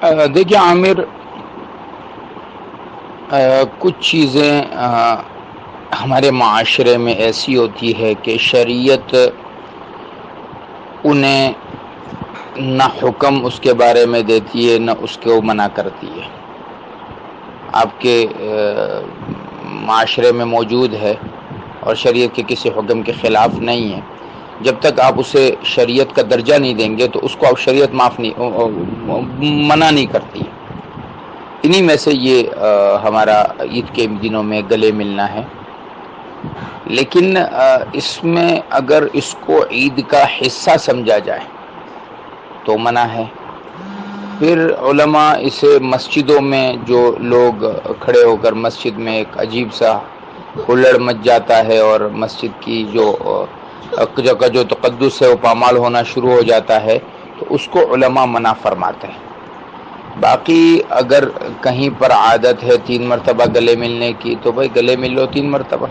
دیکھیے عامر، کچھ چیزیں ہمارے معاشرے میں ایسی ہوتی ہے کہ شریعت انہیں نہ حکم اس کے بارے میں دیتی ہے نہ اس کو منع کرتی ہے. آپ کے معاشرے میں موجود ہے اور شریعت کے کسی حکم کے خلاف نہیں ہے. جب تک آپ اسے شریعت کا درجہ نہیں دیں گے تو اس کو آپ شریعت منع نہیں کرتی. انہی میں سے یہ ہمارا عید کے دنوں میں گلے ملنا ہے. لیکن اس میں اگر اس کو عید کا حصہ سمجھا جائے تو منع ہے. پھر علماء اسے مسجدوں میں جو لوگ کھڑے ہو کر مسجد میں ایک عجیب سا ہلڑ مچ جاتا ہے اور مسجد کی جو تقدس ہے وہ پامال ہونا شروع ہو جاتا ہے تو اس کو علماء منع فرماتے ہیں. باقی اگر کہیں پر عادت ہے 3 مرتبہ گلے ملنے کی تو بھائی گلے مل لو 3 مرتبہ.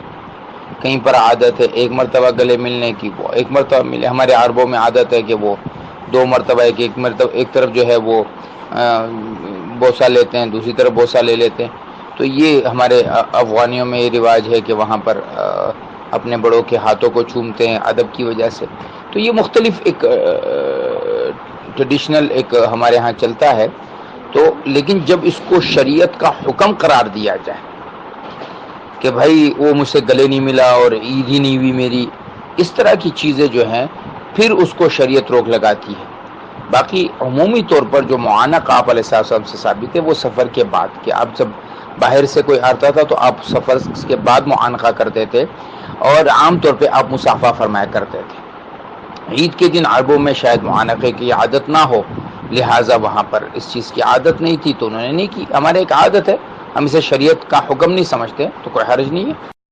کہیں پر عادت ہے 1 مرتبہ گلے ملنے کی، وہ 1 مرتبہ ملے. ہمارے عربوں میں عادت ہے کہ وہ 2 مرتبہ ایک مرتبہ ایک طرف جو ہے وہ بوسہ لیتے ہیں، دوسری طرف بوسہ لے لیتے ہیں. تو یہ ہمارے افغانیوں میں یہ رواج ہے کہ وہاں پر اپنے بڑوں کے ہاتھوں کو چومتے ہیں ادب کی وجہ سے. تو یہ مختلف ایک ٹریڈیشنل ایک ہمارے ہاں چلتا ہے. تو لیکن جب اس کو شریعت کا حکم قرار دیا جائے کہ بھائی وہ مجھ سے گلے نہیں ملا اور عید ہی نہیں ہوئی میری، اس طرح کی چیزیں جو ہیں پھر اس کو شریعت روک لگاتی ہے. باقی عمومی طور پر جو معانقہ آپ علیہ السلام سے ثابت ہے وہ سفر کے بعد، کہ آپ جب باہر سے کوئی آتا تھا تو آپ سفر کے بعد معانقہ کرتے تھے اور عام طور پہ آپ مصافحہ فرمایا کرتے تھے. عید کے دن عربوں میں شاید معانقے کی عادت نہ ہو، لہٰذا وہاں پر اس چیز کی عادت نہیں تھی تو انہوں نے نہیں کی. ہمارے ایک عادت ہے، ہم اسے شریعت کا حکم نہیں سمجھتے تو کوئی حرج نہیں ہے.